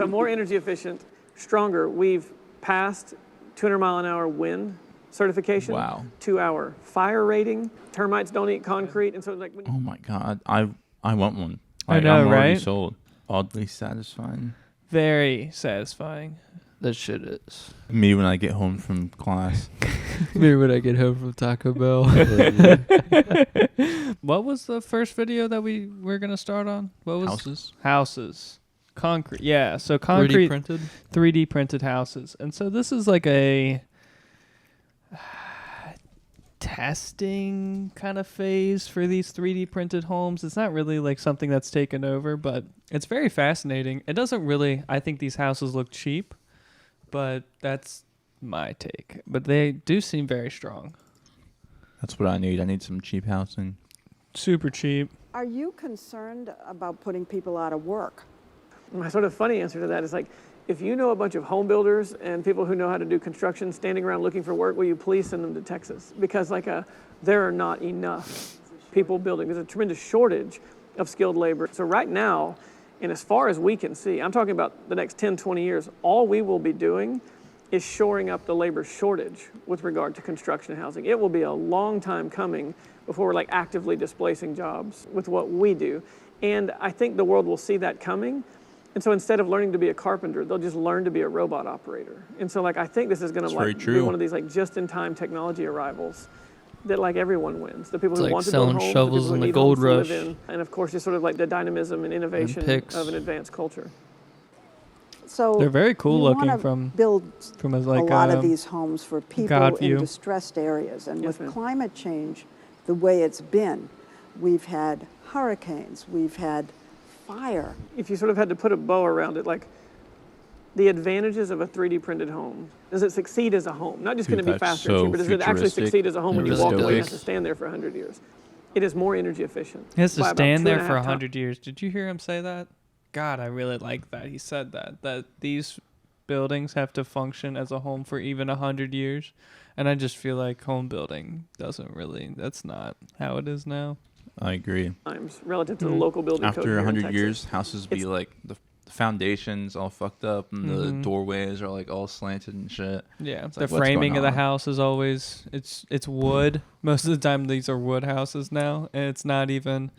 So more energy efficient, stronger. We've passed 200-mile-an-hour wind certification. Wow. 2-hour fire rating. Termites don't eat concrete, and so like. Oh my God, I want one. I know, I'm already right? sold. Oddly satisfying. Very satisfying. That shit is. Me when I get home from class. Maybe when I get home from Taco Bell. What was the first video that we were going to start on? What was Houses. Houses. Concrete. Yeah, so concrete 3D printed houses. And so this is like a testing kind of phase for these 3D printed homes. It's not really like something that's taken over, but it's very fascinating. It doesn't really, I think these houses look cheap, but that's my take. But they do seem very strong. That's what I need. I need some cheap housing. Super cheap. Are you concerned about putting people out of work? My sort of funny answer to that is like, if you know a bunch of home builders and people who know how to do construction standing around looking for work, will you please send them to Texas? Because there are not enough people building. There's a tremendous shortage of skilled labor. So right now, and as far as we can see, I'm talking about the next 10, 20 years, all we will be doing is shoring up the labor shortage with regard to construction and housing. It will be a long time coming before we're like actively displacing jobs with what we do. And I think the world will see that coming. And so instead of learning to be a carpenter, they'll just learn to be a robot operator. And so like I think this is going to like be one of these like just-in-time technology arrivals that like everyone wins. The people It's who like want to build selling homes, shovels the people in who the need gold homes to rush. live in, and of course just sort of like the dynamism and innovation picks. of an advanced culture. So They're very cool you looking wanna from build a, like, a lot of these homes for people God in view. distressed areas. And Yes, with ma'am. climate change, the way it's been, we've had hurricanes, we've had fire. If you sort of had to put a bow around it, like the advantages of a 3D printed home, does it succeed as a home? Not just Dude, going to be that's faster and so cheaper, does it actually futuristic. succeed as a home It when you really walk away and does. have to stand there for 100 years? It is more energy efficient. He has to by about stand there 2.5 for times. 100 years. Did you hear him say that? God, I really like that. He said that these buildings have to function as a home for even 100 years. And I just feel like home building doesn't really, that's not how it is now. I agree. Times relative to the local building code After here in 100 Texas. years, houses be It's- like the foundations all fucked up and the doorways are like all slanted and shit. Yeah, It's the like, what's framing going of the on? house is always, it's wood. Most of the time these are wood houses now. And it's not even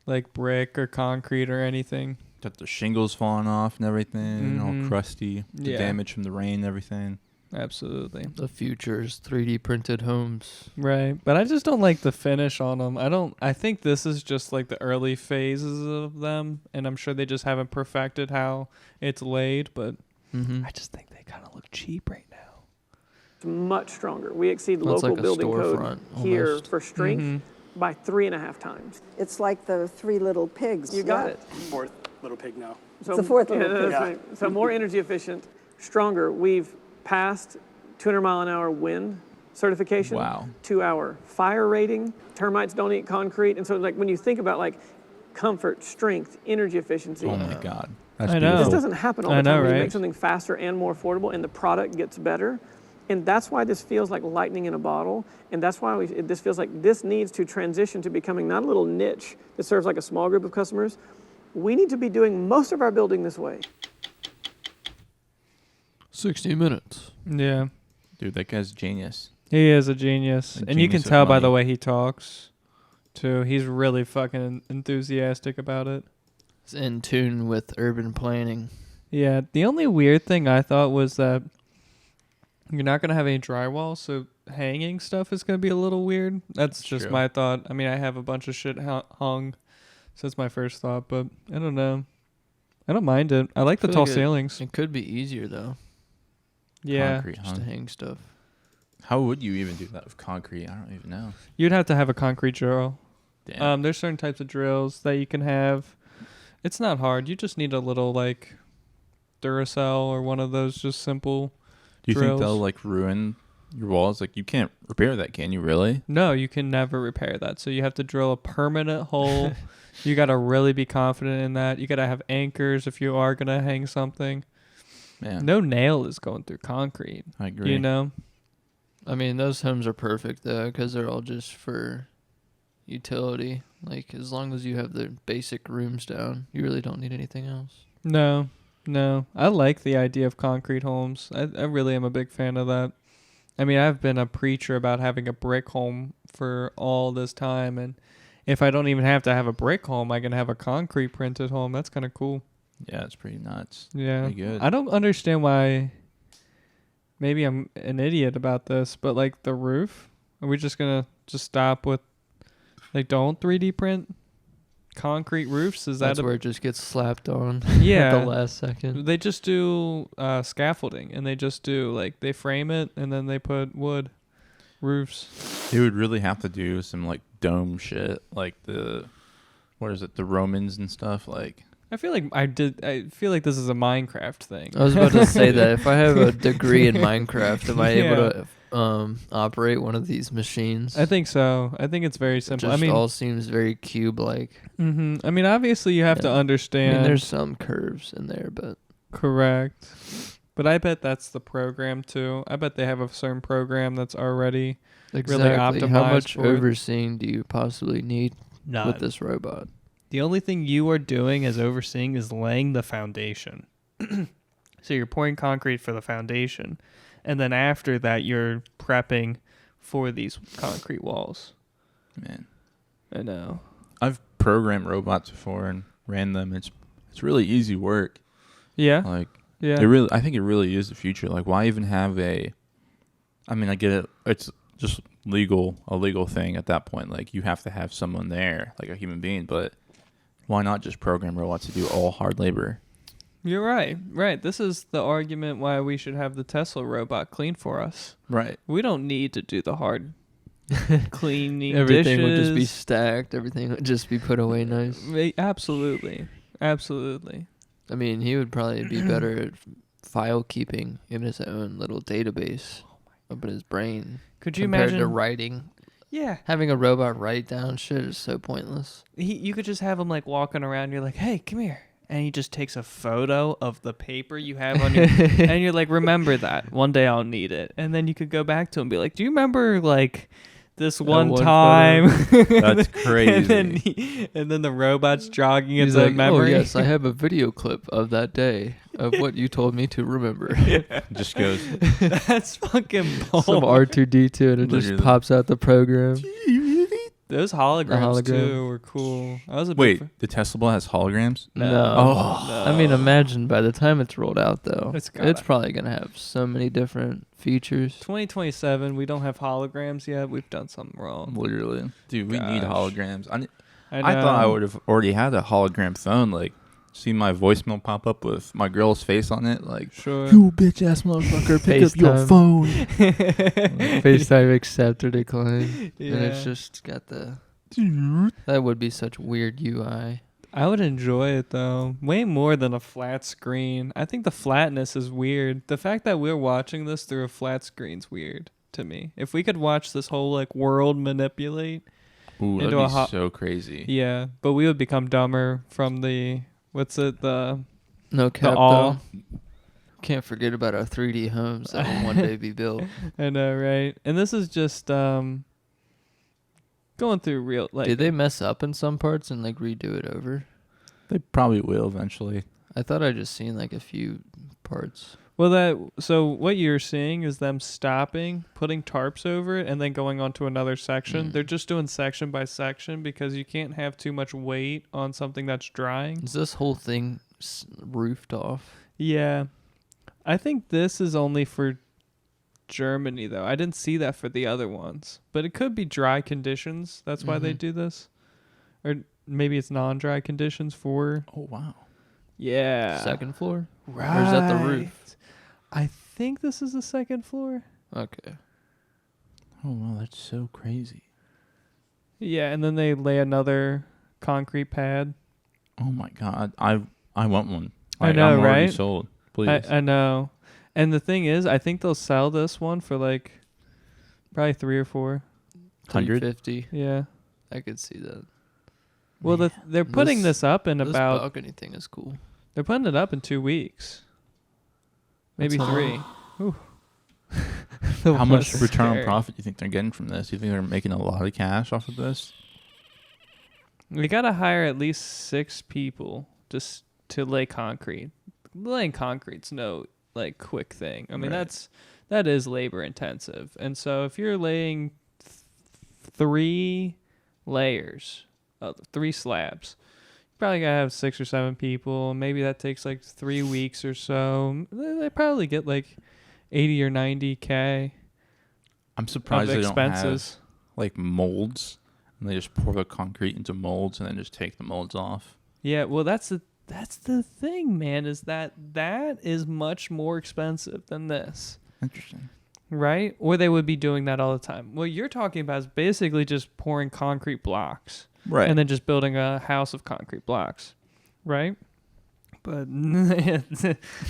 like brick or concrete or anything. Got the shingles falling off and everything, all crusty. The Yeah. damage from the rain and everything. Absolutely. The future's 3D printed homes. Right. But I just don't like the finish on them. I think this is just like the early phases of them. And I'm sure they just haven't perfected how it's laid. But I just think they kind of look cheap right now. It's much stronger. We exceed Well, it's local like a building code storefront, here almost. for strength by 3.5 times. It's like the Three Little Pigs. You got Yeah. it. Fourth little pig now. So, the fourth little that's pig. right. So more energy efficient, stronger. We've passed 200-mile-an-hour wind certification. Wow. 2-hour fire rating. Termites don't eat concrete. And so like when you think about like comfort, strength, energy efficiency, Oh my God. That's I know. this beautiful. doesn't happen all I the time know, when you right? make something faster and more affordable and the product gets better. And that's why this feels like lightning in a bottle. And that's why this feels like this needs to transition to becoming not a little niche that serves like a small group of customers. We need to be doing most of our building this way. 60 minutes. Yeah. Dude, that guy's genius. He is a genius. A And you can genius of tell by the money. way he talks, too. He's really fucking enthusiastic about it. It's in tune with urban planning. Yeah. The only weird thing I thought was that you're not going to have any drywall, so hanging stuff is going to be a little weird. That's just True. my thought. I mean, I have a bunch of shit hung, so that's my first thought, but I don't know. I don't mind it. I like the feel tall like ceilings. It could be easier, though, Yeah. Concrete, just huh? to hang stuff. How would you even do that with concrete? I don't even know. You'd have to have a concrete drill. Damn. There's certain types of drills that you can have. It's not hard. You just need a little like Duracell or one of those just simple Do you drills. think they'll like ruin your walls? Like you can't repair that, can you? Really? No, you can never repair that. So you have to drill a permanent hole. You got to really be confident in that. You got to have anchors if you are going to hang something. Man, No nail is going through concrete. I agree. You know? I mean, those homes are perfect, though, because they're all just for utility. Like, as long as you have the basic rooms down, you really don't need anything else. No. No, I like the idea of concrete homes. I really am a big fan of that. I mean, I've been a preacher about having a brick home for all this time, and if I don't even have to have a brick home, I can have a concrete printed home. That's kind of cool. Yeah, it's pretty nuts. Yeah. Pretty good. I don't understand why. Maybe I'm an idiot about this, but like the roof, are we just gonna stop with like don't 3D print concrete roofs? Is That's that where it just gets slapped on Yeah. at the last second. They just do scaffolding, and they just do like they frame it and then they put wood roofs. They would really have to do some like dome shit, like the Romans and stuff. Like I feel like this is a Minecraft thing. I was about to say that if I have a degree in Minecraft, am I able Yeah. to operate one of these machines? I think so. I think it's very simple. Just I mean, all seems very cube-like. I mean, obviously you have to Yeah. understand. I mean, there's some curves in there, but Correct. But I bet that's the program too. I bet they have a certain program that's already exactly how optimized much for it. overseeing do you possibly need with this robot? The only thing you are doing as overseeing is laying the foundation. So you're pouring concrete for the foundation, and then after that you're prepping for these concrete walls. man, I know. I've programmed robots before and ran them. It's really easy work. Yeah. Like Yeah. I think it really is the future. Like, why even have I mean, I get it. It's just a legal thing at that point. Like, you have to have someone there, like a human being. But why not just program robots to do all hard labor? You're right. Right. This is the argument why we should have the Tesla robot clean for us. Right. We don't need to do the hard cleaning Everything would just be dishes. stacked. Everything would just be put away nice. Absolutely. Absolutely. I mean, he would probably be better at file keeping in his own little database up in his brain. Could you compared imagine to writing? Yeah. Having a robot write down shit is so pointless. You could just have him like walking around. You're like, hey, come here. And he just takes a photo of the paper you have on your, and you're like, remember that. One day I'll need it. And then you could go back to him and be like, do you remember like this one one time? That's crazy. And then the robot's jogging He's into like, memory. oh yes, I have a video clip of that day of what you told me to remember. Just goes. That's fucking bold. Some R2D2 and it just Literally. pops out the program. Those holograms hologram. too were cool. I was a big Wait, the Tesla has holograms? No. Oh. I mean, imagine by the time it's rolled out, though, It's it's gotta- probably going to have so many different features. 2027. We don't have holograms yet. We've done something wrong. Literally. Dude, we need Gosh. holograms. I know. thought I would have already had a hologram phone. Like, see my voicemail pop up with my girl's face on it. Like, Sure. you bitch ass motherfucker, pick up your FaceTime. phone. FaceTime accept or decline. Yeah. And it's just got the... That would be such weird UI. I would enjoy it though, way more than a flat screen. I think the flatness is weird. The fact that we're watching this through a flat screen's weird to me. If we could watch this whole like world manipulate, Ooh, that'd Into be a ho- so crazy. yeah, but we would become dumber from the the No cap, awe. though. Can't forget about our 3D homes that will one day be built. I know, right? And this is just going through real like Did they mess up in some parts and like redo it over? They probably will eventually. I thought I just seen like a few parts. so what you're seeing is them stopping, putting tarps over it, and then going on to another section. Mm. They're just doing section by section because you can't have too much weight on something that's drying. Is this whole thing roofed off? Yeah. I think this is only for Germany, though. I didn't see that for the other ones. But it could be dry conditions. That's why they Mhm. do this. Or maybe it's non-dry conditions for... Oh, wow. Yeah. Second floor? Right. Or is that the roof? I think this is the second floor. Okay. Oh, wow, that's so crazy. Yeah, and then they lay another concrete pad. Oh, my God. I want one. I know, I'm already right? sold. Please. I know. And the thing is, I think they'll sell this one for like probably 3 or 4. 100? 350. Yeah. I could see that. Well, they're putting this up in This about... balcony thing is cool. They're putting it up in 2 weeks. Maybe That's 3. Ooh. How much That's return on scary. profit do you think they're getting from this? Do you think they're making a lot of cash off of this? We got to hire at least 6 people just to lay concrete. laying concrete's no like quick thing. I mean, Right. that is labor intensive. And so if you're laying 3 layers, 3 slabs, you probably gotta have 6 or 7 people. Maybe that takes like 3 weeks or so. They probably get like 80 or 90K I'm of surprised they don't have expenses. like molds, and they just pour the concrete into molds and then just take the molds off. Yeah, well, that's the thing, man, is that is much more expensive than this, Interesting. right? Or they would be doing that all the time. What you're talking about is basically just pouring concrete blocks Right. and then just building a house of concrete blocks, right? But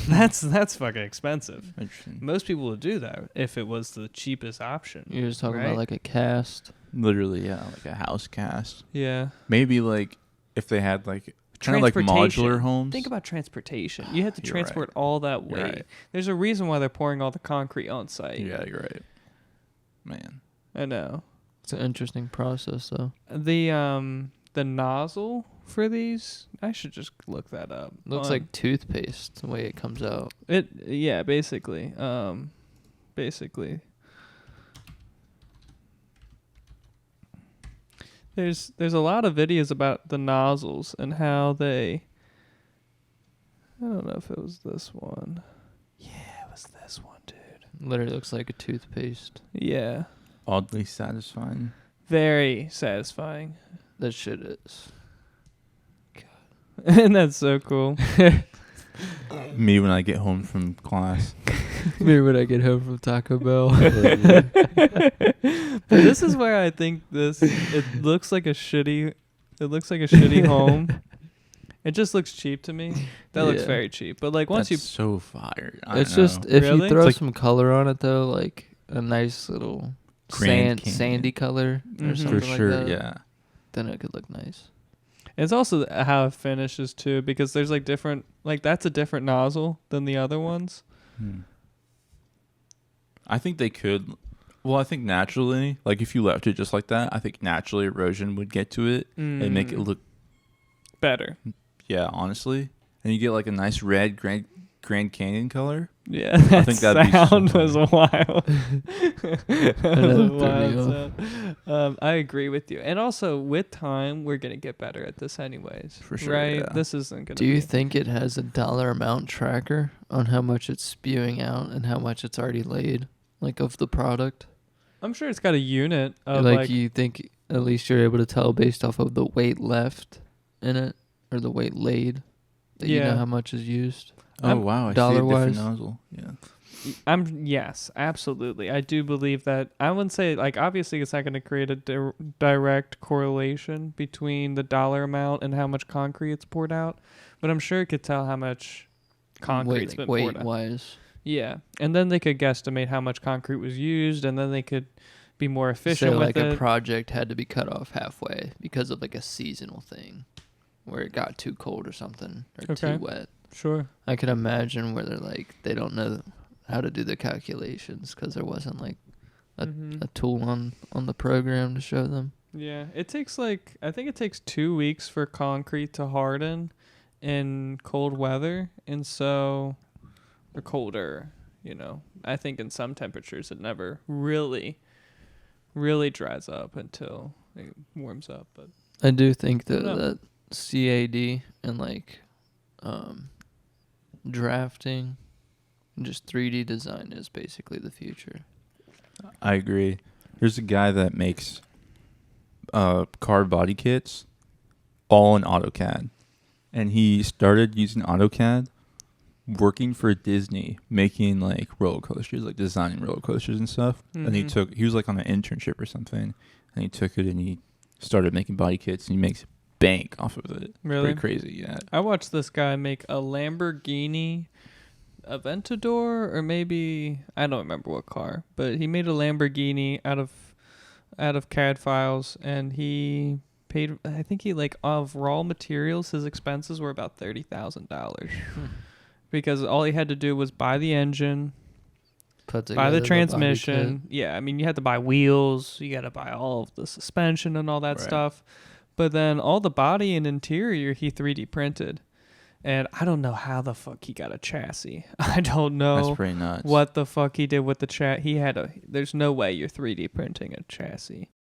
that's fucking expensive. Interesting. Most people would do that if it was the cheapest option. You're just talking Right? about like a cast. Literally, yeah, like a house cast. Yeah. Maybe like if they had like kind of like Transportation. modular homes. Think about transportation. You have to You're transport right. all that You're weight. right. There's a reason why they're pouring all the concrete on site. Yeah, you're right. Man. I know. It's an interesting process, though. The nozzle for these, I should just look that up. Looks like toothpaste the way it comes out. Yeah, basically. There's a lot of videos about the nozzles and how they, I don't know if it was this one. Yeah, it was this one, dude. Literally looks like a toothpaste. Yeah. Oddly satisfying. Very satisfying. That shit is. And that's so cool. Me when I get home from class. Maybe when I get home from Taco Bell. But this is where I think it looks like a shitty home. It just looks cheap to me. That looks Yeah. very cheap. But like once That's so fire. It's just if Really? you throw It's like- some color on it though, like a nice little Grand Canyon. sandy color or Mhm. something for like sure, that, yeah. then it could look nice. it's also how it finishes too, because there's like different, like that's a different nozzle than the other ones. I think they could. Well, I think naturally, like if you left it just like that, I think naturally erosion would get to it and make it look, better. yeah, honestly. And you get like a nice red Grand Canyon color. Yeah, that think that'd be so sound was wild. That was a threw me wild off. sound. I agree with you, and also with time, we're gonna get better at this, anyways. For sure, right? yeah. This isn't gonna. Do you be- think it has a dollar amount tracker on how much it's spewing out and how much it's already laid, like of the product? I'm sure it's got a unit of Like, like. you think at least you're able to tell based off of the weight left in it or the weight laid that you Yeah. know how much is used? Oh wow, I see a dollar-wise? different nozzle. Yeah. Yes, absolutely. I do believe that. I wouldn't say like obviously it's not going to create a direct correlation between the dollar amount and how much concrete it's poured out, but I'm sure it could tell how much concrete's been poured weight out. wise. Yeah, and then they could guesstimate how much concrete was used, and then they could be more efficient So with like it. a project had to be cut off halfway because of like a seasonal thing where it got too cold or something or Okay. too wet. Sure. I can imagine where they're like they don't know how to do the calculations because there wasn't like a tool on the program to show them. Yeah, it takes like I think it takes 2 weeks for concrete to harden in cold weather, and so or colder. You know, I think in some temperatures it never really dries up until it warms up. But I do think I don't know. that CAD and like drafting and just 3D design is basically the future. I agree. There's a guy that makes car body kits all in AutoCAD. And he started using AutoCAD working for Disney, making like roller coasters, like designing roller coasters and stuff. And he was like on an internship or something, and he took it and he started making body kits, and he makes bank off of it. Really? Pretty crazy, yeah. I watched this guy make a Lamborghini Aventador, or maybe I don't remember what car, but he made a Lamborghini out of CAD files, and he paid. I think he like of raw materials, his expenses were about $30,000 because all he had to do was buy the engine, Buy buy the transmission. Yeah, I mean you had to buy wheels, you got to buy all of the suspension and all that Right. stuff, but then all the body and interior he 3D printed. And I don't know how the fuck he got a chassis. I don't know That's pretty nuts. what the fuck he did with the there's no way you're 3D printing a chassis.